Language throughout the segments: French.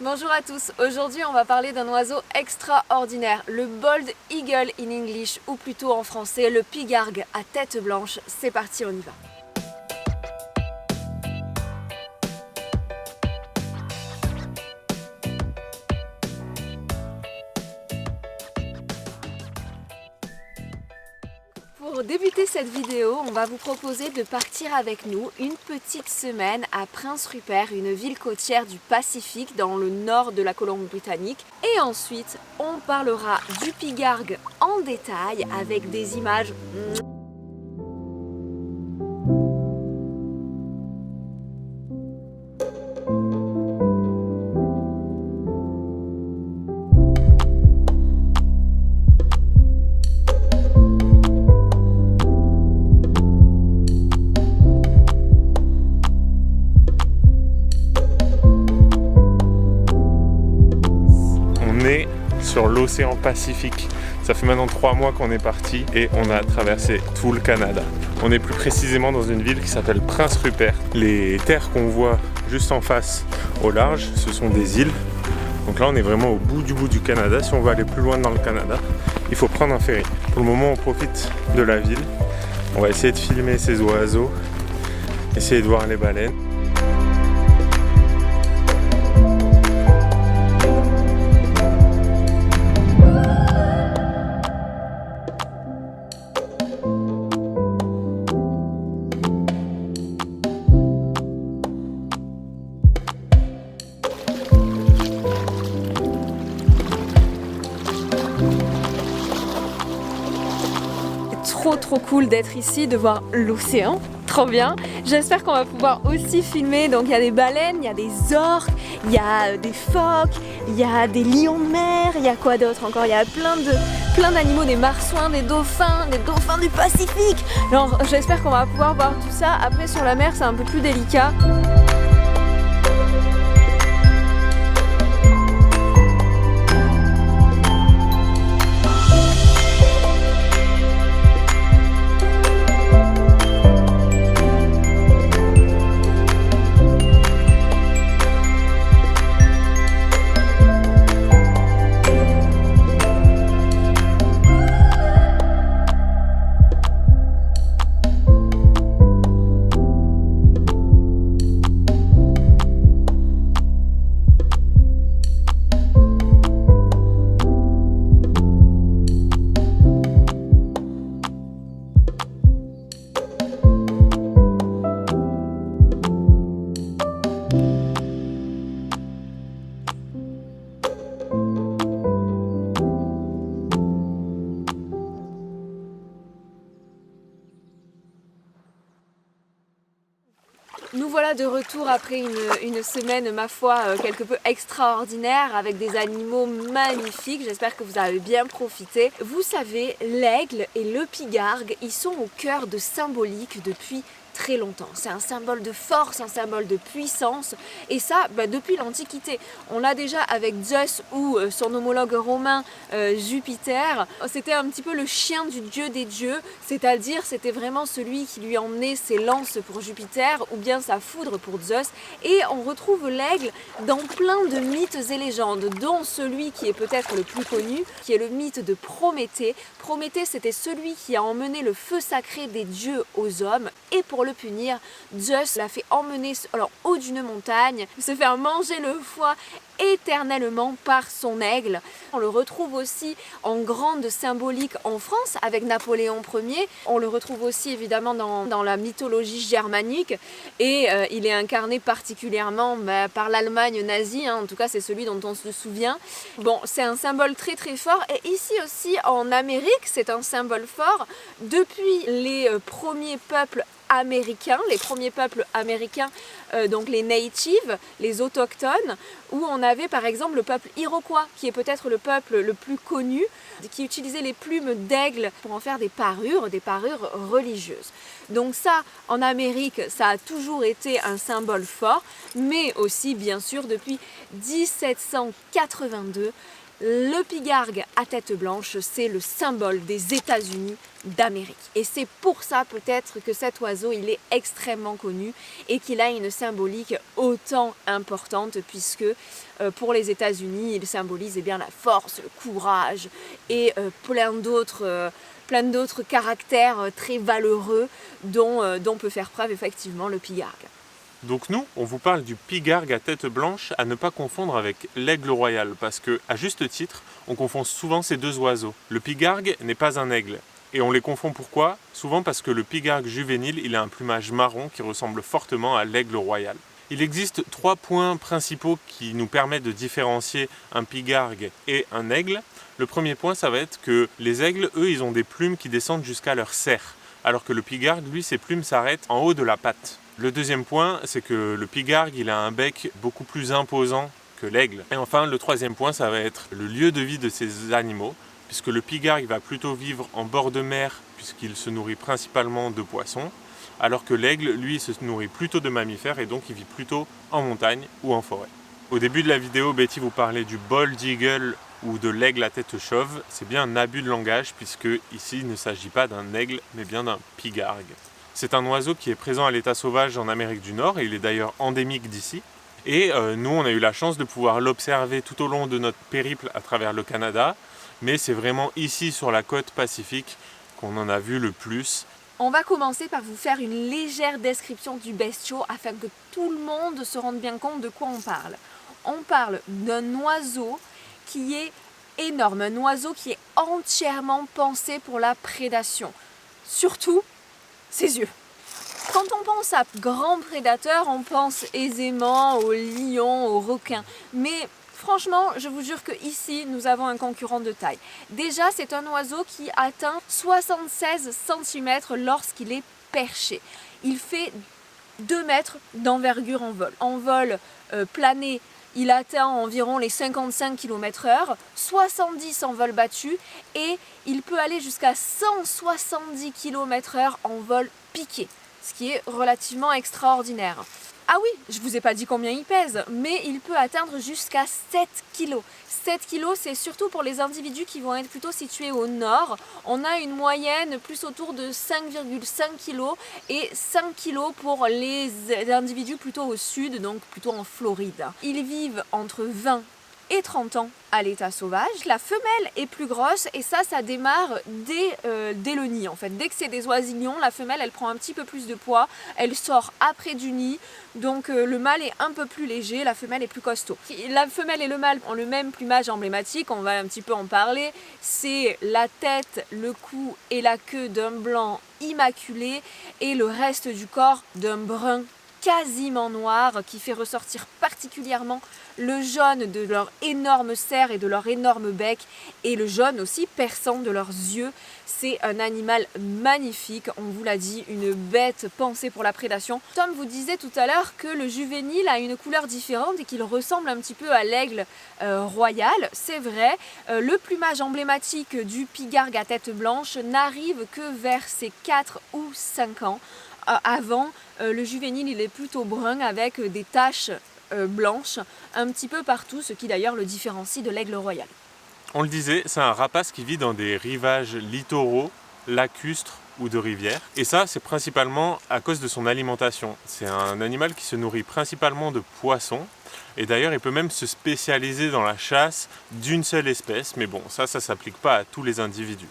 Bonjour à tous, aujourd'hui on va parler d'un oiseau extraordinaire, le Bald Eagle in English, ou plutôt en français le pigargue à tête blanche. C'est parti, on y va. Pour débuter cette vidéo, on va vous proposer de partir avec nous une petite semaine à Prince Rupert, une ville côtière du Pacifique dans le nord de la Colombie-Britannique. Et ensuite, on parlera du pigargue en détail avec des images. Sur l'océan Pacifique. Ça fait maintenant 3 mois qu'on est parti et on a traversé tout le Canada. On est plus précisément dans une ville qui s'appelle Prince Rupert. Les terres qu'on voit juste en face au large, ce sont des îles. Donc là on est vraiment au bout du Canada. Si on veut aller plus loin dans le Canada, il faut prendre un ferry. Pour le moment on profite de la ville. On va essayer de filmer ces oiseaux, essayer de voir les baleines. Trop cool d'être ici, de voir l'océan, trop bien. J'espère qu'on va pouvoir aussi filmer, donc il y a des baleines, il y a des orques, il y a des phoques, il y a des lions de mer, il y a quoi d'autre encore, il y a plein d'animaux, des marsouins, des dauphins du Pacifique. Alors j'espère qu'on va pouvoir voir tout ça. Après sur la mer c'est un peu plus délicat. Nous voilà de retour après une semaine, ma foi, quelque peu extraordinaire, avec des animaux magnifiques. J'espère que vous avez bien profité. Vous savez, l'aigle et le pigargue, ils sont au cœur de symbolique depuis très longtemps. C'est un symbole de force, un symbole de puissance, et ça depuis l'Antiquité. On l'a déjà avec Zeus ou son homologue romain Jupiter. C'était un petit peu le chien du dieu des dieux, c'est-à-dire c'était vraiment celui qui lui emmenait ses lances pour Jupiter ou bien sa foudre pour Zeus. Et on retrouve l'aigle dans plein de mythes et légendes, dont celui qui est peut-être le plus connu, qui est le mythe de Prométhée. Prométhée, c'était celui qui a emmené le feu sacré des dieux aux hommes, et pour le punir, Zeus l'a fait emmener haut d'une montagne, se faire manger le foie éternellement par son aigle. On le retrouve aussi en grande symbolique en France avec Napoléon Ier. On le retrouve aussi évidemment dans la mythologie germanique, et il est incarné particulièrement par l'Allemagne nazie, en tout cas c'est celui dont on se souvient. Bon, c'est un symbole très fort, et ici aussi en Amérique c'est un symbole fort. Depuis les premiers peuples américains, donc les natives, les autochtones, où on avait par exemple le peuple iroquois, qui est peut-être le peuple le plus connu, qui utilisait les plumes d'aigle pour en faire des parures religieuses. Donc ça, en Amérique, ça a toujours été un symbole fort, mais aussi bien sûr depuis 1782, Le pigargue à tête blanche, c'est le symbole des États-Unis d'Amérique. Et c'est pour ça peut-être que cet oiseau, il est extrêmement connu et qu'il a une symbolique autant importante puisque pour les États-Unis, il symbolise bien la force, le courage et plein d'autres caractères très valeureux dont peut faire preuve effectivement le pigargue. Donc nous, on vous parle du pigargue à tête blanche à ne pas confondre avec l'aigle royal parce que, à juste titre, on confond souvent ces deux oiseaux. Le pigargue n'est pas un aigle. Et on les confond pourquoi? Souvent parce que le pigargue juvénile, il a un plumage marron qui ressemble fortement à l'aigle royal. Il existe 3 points principaux qui nous permettent de différencier un pigargue et un aigle. Le premier point, ça va être que les aigles, eux, ils ont des plumes qui descendent jusqu'à leur cerre, alors que le pigargue, lui, ses plumes s'arrêtent en haut de la patte. Le deuxième point, c'est que le pigargue, il a un bec beaucoup plus imposant que l'aigle. Et enfin, le troisième point, ça va être le lieu de vie de ces animaux, puisque le pigargue va plutôt vivre en bord de mer, puisqu'il se nourrit principalement de poissons, alors que l'aigle, lui, se nourrit plutôt de mammifères et donc il vit plutôt en montagne ou en forêt. Au début de la vidéo, Betty vous parlait du bald eagle ou de l'aigle à tête chauve. C'est bien un abus de langage, puisque ici, il ne s'agit pas d'un aigle, mais bien d'un pigargue. C'est un oiseau qui est présent à l'état sauvage en Amérique du Nord et il est d'ailleurs endémique d'ici. Et nous, on a eu la chance de pouvoir l'observer tout au long de notre périple à travers le Canada. Mais c'est vraiment ici, sur la côte pacifique, qu'on en a vu le plus. On va commencer par vous faire une légère description du bestiau afin que tout le monde se rende bien compte de quoi on parle. On parle d'un oiseau qui est énorme, un oiseau qui est entièrement pensé pour la prédation. Surtout, ses yeux. Quand on pense à grands prédateurs, on pense aisément aux lions, aux requins. Mais franchement, je vous jure qu'ici, nous avons un concurrent de taille. Déjà, c'est un oiseau qui atteint 76 cm lorsqu'il est perché. Il fait 2 mètres d'envergure en vol. En vol plané, il atteint environ les 55 km/h, 70 en vol battu et il peut aller jusqu'à 170 km/h en vol piqué, ce qui est relativement extraordinaire. Ah oui, je vous ai pas dit combien il pèse, mais il peut atteindre jusqu'à 7 kg. 7 kg, c'est surtout pour les individus qui vont être plutôt situés au nord. On a une moyenne plus autour de 5,5 kg et 5 kg pour les individus plutôt au sud, donc plutôt en Floride. Ils vivent entre 20 et 30 ans à l'état sauvage. La femelle est plus grosse et ça démarre dès le nid en fait. Dès que c'est des oisillons, la femelle elle prend un petit peu plus de poids, elle sort après du nid, donc le mâle est un peu plus léger, la femelle est plus costaud. La femelle et le mâle ont le même plumage emblématique, on va un petit peu en parler, c'est la tête, le cou et la queue d'un blanc immaculé et le reste du corps d'un brun quasiment noir qui fait ressortir particulièrement le jaune de leur énorme cerre et de leur énorme bec et le jaune aussi perçant de leurs yeux. C'est un animal magnifique, on vous l'a dit, une bête pensée pour la prédation. Tom vous disait tout à l'heure que le juvénile a une couleur différente et qu'il ressemble un petit peu à l'aigle royal. C'est vrai, le plumage emblématique du pigargue à tête blanche n'arrive que vers ses 4 ou 5 ans. Avant, le juvénile il est plutôt brun avec des taches blanches un petit peu partout, ce qui d'ailleurs le différencie de l'aigle royal. On le disait, c'est un rapace qui vit dans des rivages littoraux, lacustres ou de rivières. Et ça, c'est principalement à cause de son alimentation. C'est un animal qui se nourrit principalement de poissons. Et d'ailleurs, il peut même se spécialiser dans la chasse d'une seule espèce. Mais bon, ça s'applique pas à tous les individus.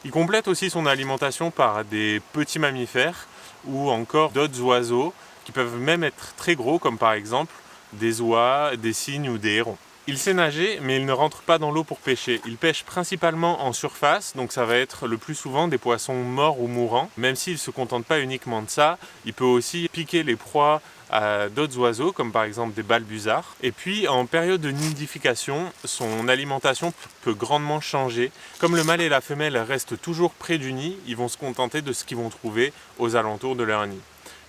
Il complète aussi son alimentation par des petits mammifères ou encore d'autres oiseaux qui peuvent même être très gros, comme par exemple des oies, des cygnes ou des hérons. Il sait nager, mais il ne rentre pas dans l'eau pour pêcher. Il pêche principalement en surface, donc ça va être le plus souvent des poissons morts ou mourants. Même s'il ne se contente pas uniquement de ça, il peut aussi piquer les proies à d'autres oiseaux, comme par exemple des balbuzards. Et puis, en période de nidification, son alimentation peut grandement changer. Comme le mâle et la femelle restent toujours près du nid, ils vont se contenter de ce qu'ils vont trouver aux alentours de leur nid.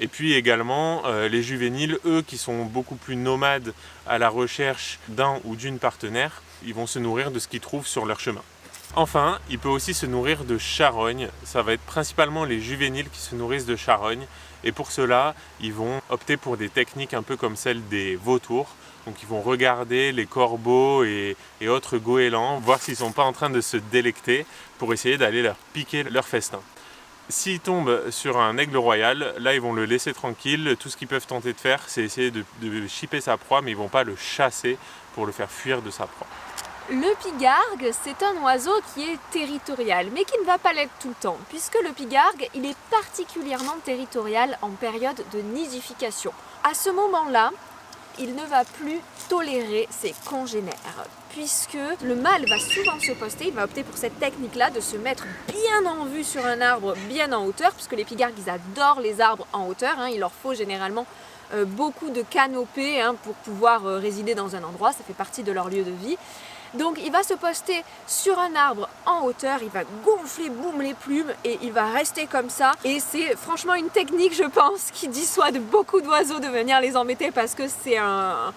Et puis également, les juvéniles, eux, qui sont beaucoup plus nomades à la recherche d'un ou d'une partenaire, ils vont se nourrir de ce qu'ils trouvent sur leur chemin. Enfin, il peut aussi se nourrir de charognes. Ça va être principalement les juvéniles qui se nourrissent de charognes. Et pour cela, ils vont opter pour des techniques un peu comme celles des vautours, Donc ils vont regarder les corbeaux et autres goélands, voir s'ils ne sont pas en train de se délecter pour essayer d'aller leur piquer leur festin. S'ils tombent sur un aigle royal, là ils vont le laisser tranquille. Tout ce qu'ils peuvent tenter de faire, c'est essayer de chipper sa proie, mais ils ne vont pas le chasser pour le faire fuir de sa proie. Le pigargue, c'est un oiseau qui est territorial, mais qui ne va pas l'être tout le temps, puisque le pigargue, il est particulièrement territorial en période de nidification. À ce moment-là, il ne va plus tolérer ses congénères, puisque le mâle va souvent se poster, il va opter pour cette technique-là de se mettre bien en vue sur un arbre, bien en hauteur, puisque les pigargues, ils adorent les arbres en hauteur, il leur faut généralement beaucoup de canopées pour pouvoir résider dans un endroit, ça fait partie de leur lieu de vie. Donc il va se poster sur un arbre en hauteur, il va gonfler boum les plumes et il va rester comme ça. Et c'est franchement une technique, je pense, qui dissuade beaucoup d'oiseaux de venir les embêter parce que c'est un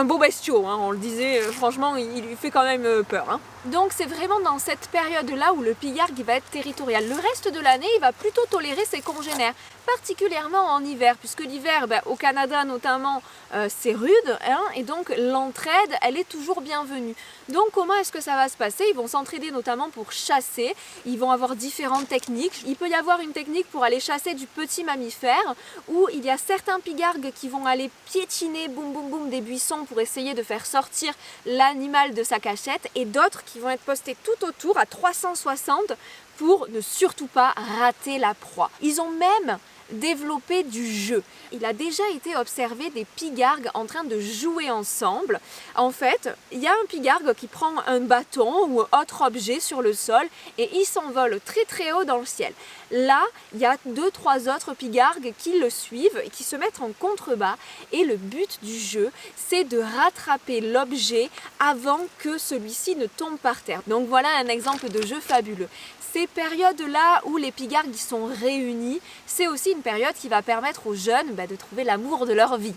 beau bestiau, on le disait, franchement il lui fait quand même peur. Donc c'est vraiment dans cette période-là où le pigargue va être territorial. Le reste de l'année, il va plutôt tolérer ses congénères, particulièrement en hiver, puisque l'hiver, au Canada notamment, c'est rude, et donc l'entraide, elle est toujours bienvenue. Donc comment est-ce que ça va se passer? Ils vont s'entraider notamment pour chasser, ils vont avoir différentes techniques. Il peut y avoir une technique pour aller chasser du petit mammifère, où il y a certains pigargues qui vont aller piétiner, boum boum boum, des buissons pour essayer de faire sortir l'animal de sa cachette, et d'autres qui vont être postés tout autour à 360 pour ne surtout pas rater la proie. Ils ont même développé du jeu. Il a déjà été observé des pigargues en train de jouer ensemble. En fait, il y a un pigargue qui prend un bâton ou autre objet sur le sol et il s'envole très très haut dans le ciel. Là, il y a 2-3 autres pigargues qui le suivent et qui se mettent en contrebas, et le but du jeu, c'est de rattraper l'objet avant que celui-ci ne tombe par terre. Donc voilà un exemple de jeu fabuleux. Ces périodes-là où les pigargues sont réunis, c'est aussi une période qui va permettre aux jeunes de trouver l'amour de leur vie.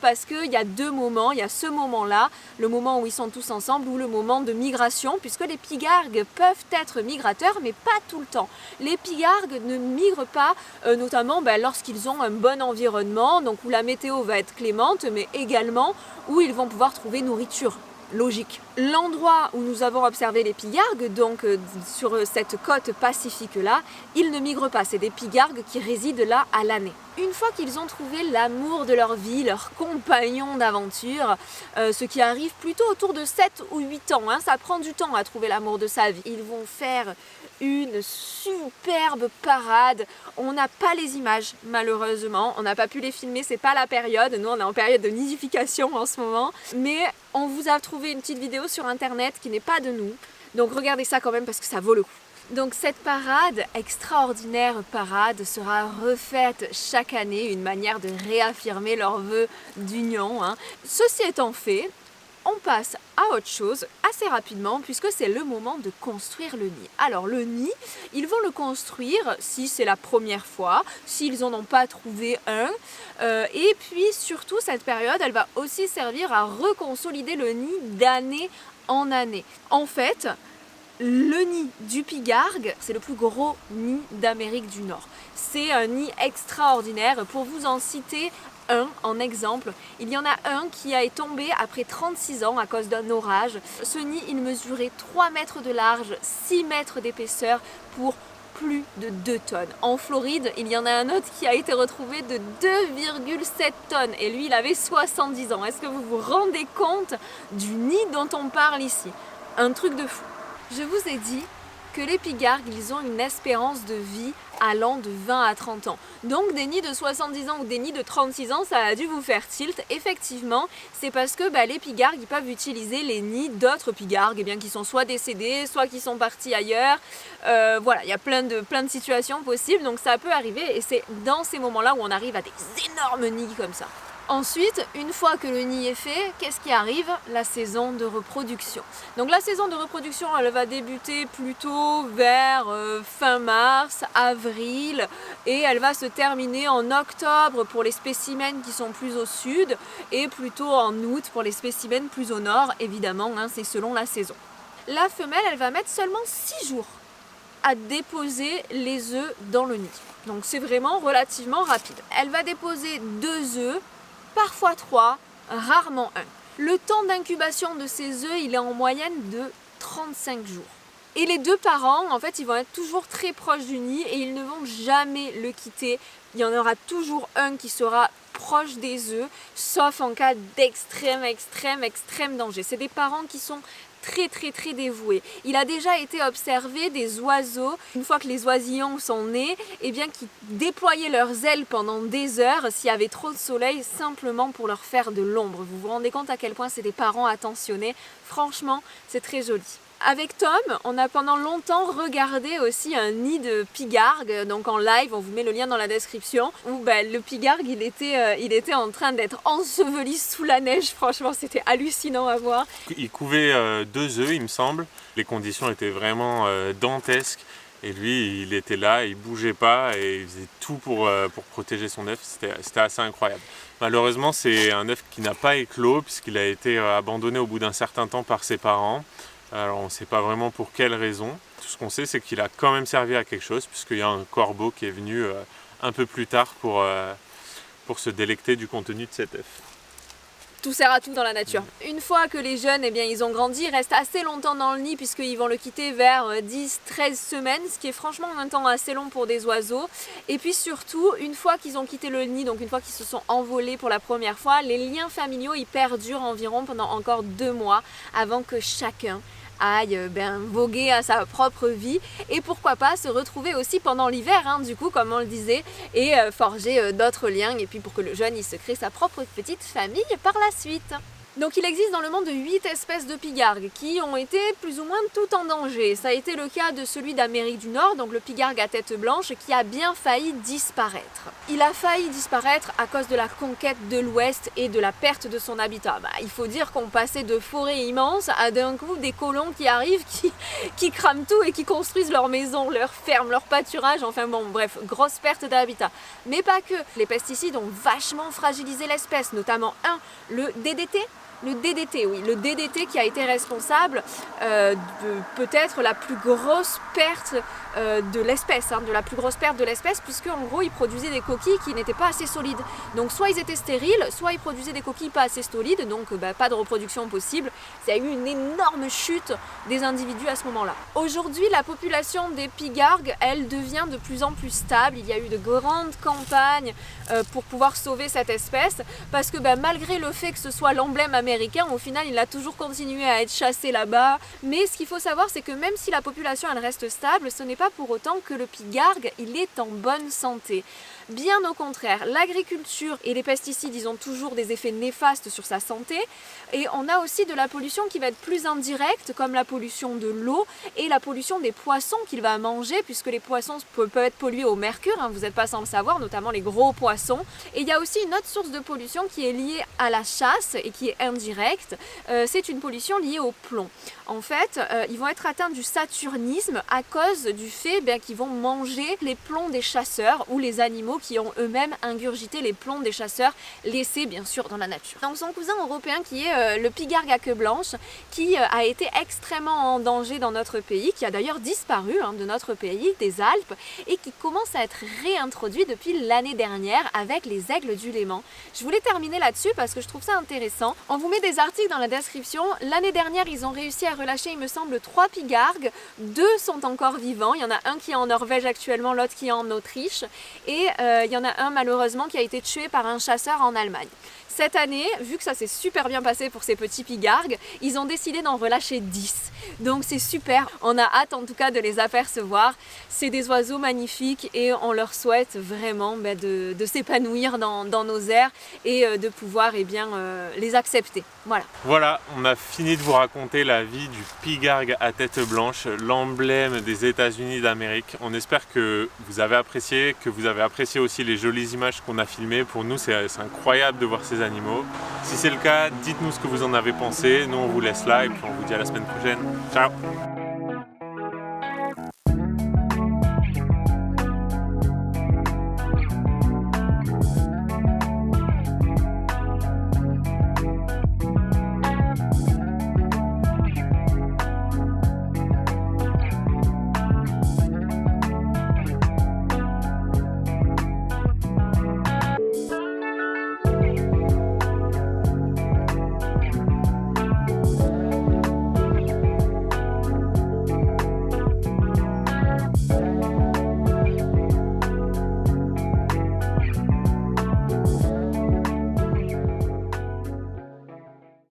Parce qu'il y a deux moments, il y a ce moment-là, le moment où ils sont tous ensemble, ou le moment de migration, puisque les pigargues peuvent être migrateurs, mais pas tout le temps. Les pigargues ne migrent pas, notamment lorsqu'ils ont un bon environnement, donc où la météo va être clémente, mais également où ils vont pouvoir trouver nourriture. Logique. L'endroit où nous avons observé les pigargues, donc sur cette côte pacifique-là, ils ne migrent pas. C'est des pigargues qui résident là à l'année. Une fois qu'ils ont trouvé l'amour de leur vie, leur compagnon d'aventure, ce qui arrive plutôt autour de 7 ou 8 ans, ça prend du temps à trouver l'amour de sa vie. Ils vont faire une superbe parade. On n'a pas les images, malheureusement. On n'a pas pu les filmer, c'est pas la période. Nous, on est en période de nidification en ce moment. Mais on vous a trouvé une petite vidéo sur internet qui n'est pas de nous. Donc regardez ça quand même parce que ça vaut le coup. Donc cette parade, extraordinaire parade, sera refaite chaque année, une manière de réaffirmer leur vœu d'union. Ceci étant fait, on passe à autre chose assez rapidement puisque c'est le moment de construire le nid. Alors le nid, ils vont le construire si c'est la première fois, s'ils n'en ont pas trouvé un. Et puis surtout cette période, elle va aussi servir à reconsolider le nid d'année en année. En fait, le nid du pigargue, c'est le plus gros nid d'Amérique du Nord. C'est un nid extraordinaire. Pour vous en citer un en exemple, il y en a un qui est tombé après 36 ans à cause d'un orage. Ce nid, il mesurait 3 mètres de large, 6 mètres d'épaisseur pour plus de 2 tonnes. En Floride, il y en a un autre qui a été retrouvé de 2,7 tonnes et lui, il avait 70 ans. Est-ce que vous vous rendez compte du nid dont on parle ici? Un truc de fou. Je vous ai dit que les pigargues, ils ont une espérance de vie allant de 20 à 30 ans. Donc des nids de 70 ans ou des nids de 36 ans, ça a dû vous faire tilt. Effectivement, c'est parce que les pigargues, ils peuvent utiliser les nids d'autres pigargues qui sont soit décédés, soit qui sont partis ailleurs. Voilà, il y a plein de situations possibles, donc ça peut arriver et c'est dans ces moments-là où on arrive à des énormes nids comme ça. Ensuite, une fois que le nid est fait, qu'est-ce qui arrive? La saison de reproduction. Donc la saison de reproduction, elle va débuter plutôt vers fin mars, avril, et elle va se terminer en octobre pour les spécimens qui sont plus au sud, et plutôt en août pour les spécimens plus au nord, évidemment, c'est selon la saison. La femelle, elle va mettre seulement 6 jours à déposer les œufs dans le nid. Donc c'est vraiment relativement rapide. Elle va déposer 2 œufs, parfois 3, rarement 1. Le temps d'incubation de ces œufs, il est en moyenne de 35 jours. Et les deux parents, en fait, ils vont être toujours très proches du nid et ils ne vont jamais le quitter. Il y en aura toujours un qui sera proche des œufs, sauf en cas d'extrême danger. C'est des parents qui sont très dévoués. Il a déjà été observé des oiseaux, une fois que les oisillons sont nés, eh bien, qui déployaient leurs ailes pendant des heures s'il y avait trop de soleil, simplement pour leur faire de l'ombre. Vous vous rendez compte à quel point c'est des parents attentionnés? Franchement, c'est très joli. Avec Tom, on a pendant longtemps regardé aussi un nid de pigargue, donc en live, on vous met le lien dans la description, où le pigargue il était en train d'être enseveli sous la neige, franchement c'était hallucinant à voir. Il couvait 2 œufs il me semble, les conditions étaient vraiment dantesques et lui il était là, il bougeait pas et il faisait tout pour protéger son œuf, c'était assez incroyable. Malheureusement c'est un œuf qui n'a pas éclos puisqu'il a été abandonné au bout d'un certain temps par ses parents. Alors on ne sait pas vraiment pour quelle raison. Tout ce qu'on sait c'est qu'il a quand même servi à quelque chose puisqu'il y a un corbeau qui est venu un peu plus tard pour se délecter du contenu de cet œuf. Tout sert à tout dans la nature. Une fois que les jeunes, ils ont grandi, ils restent assez longtemps dans le nid puisqu'ils vont le quitter vers 10-13 semaines, ce qui est franchement un temps assez long pour des oiseaux. Et puis surtout, une fois qu'ils ont quitté le nid, donc une fois qu'ils se sont envolés pour la première fois, les liens familiaux, ils perdurent environ pendant encore 2 mois avant que chacun aille voguer à sa propre vie et pourquoi pas se retrouver aussi pendant l'hiver, du coup comme on le disait, et forger d'autres liens et puis pour que le jeune il se crée sa propre petite famille par la suite. Donc il existe dans le monde 8 espèces de pigargues qui ont été plus ou moins toutes en danger. Ça a été le cas de celui d'Amérique du Nord, donc le pigargue à tête blanche, qui a bien failli disparaître. Il a failli disparaître à cause de la conquête de l'Ouest et de la perte de son habitat. Il faut dire qu'on passait de forêts immenses à d'un coup des colons qui arrivent, qui crament tout et qui construisent leurs maisons, leurs fermes, leurs pâturages, enfin bon, bref, grosse perte d'habitat. Mais pas que. Les pesticides ont vachement fragilisé l'espèce, notamment le DDT. Le DDT qui a été responsable de peut-être la plus grosse perte de l'espèce, de la plus grosse perte de l'espèce, puisque en gros ils produisaient des coquilles qui n'étaient pas assez solides. Donc soit ils étaient stériles, soit ils produisaient des coquilles pas assez solides, donc pas de reproduction possible. Il y a eu une énorme chute des individus à ce moment-là. Aujourd'hui, la population des pigargues, elle devient de plus en plus stable. Il y a eu de grandes campagnes pour pouvoir sauver cette espèce, parce que malgré le fait que ce soit l'emblème américain, au final il a toujours continué à être chassé là-bas. Mais ce qu'il faut savoir, c'est que même si la population elle reste stable, ce n'est pas pour autant que le pigargue il est en bonne santé. Bien au contraire, l'agriculture et les pesticides, ils ont toujours des effets néfastes sur sa santé. Et on a aussi de la pollution qui va être plus indirecte, comme la pollution de l'eau et la pollution des poissons qu'il va manger, puisque les poissons peuvent être pollués au mercure, vous n'êtes pas sans le savoir, notamment les gros poissons. Et il y a aussi une autre source de pollution qui est liée à la chasse et qui est indirecte, c'est une pollution liée au plomb. En fait, ils vont être atteints du saturnisme à cause du fait qu'ils vont manger les plombs des chasseurs ou les animaux qui ont eux-mêmes ingurgité les plombs des chasseurs laissés bien sûr dans la nature. Donc son cousin européen qui est le pigargue à queue blanche, qui a été extrêmement en danger dans notre pays, qui a d'ailleurs disparu de notre pays, des Alpes, et qui commence à être réintroduit depuis l'année dernière avec les aigles du Léman. Je voulais terminer là-dessus parce que je trouve ça intéressant. On vous met des articles dans la description. L'année dernière, ils ont réussi à relâcher, il me semble, 3 pigargues. 2 sont encore vivants. Il y en a un qui est en Norvège actuellement, l'autre qui est en Autriche. Et il y en a un malheureusement qui a été tué par un chasseur en Allemagne. Cette année, vu que ça s'est super bien passé pour ces petits pigargues, ils ont décidé d'en relâcher 10. Donc c'est super, on a hâte en tout cas de les apercevoir. C'est des oiseaux magnifiques et on leur souhaite vraiment de s'épanouir dans nos airs et de pouvoir les accepter. Voilà, on a fini de vous raconter la vie du pigargue à tête blanche, l'emblème des États-Unis d'Amérique. On espère que vous avez apprécié, que vous avez apprécié aussi les jolies images qu'on a filmées. Pour nous, c'est incroyable de voir ces animaux. Si c'est le cas, dites-nous ce que vous en avez pensé. Nous, on vous laisse là et puis on vous dit à la semaine prochaine. Ciao!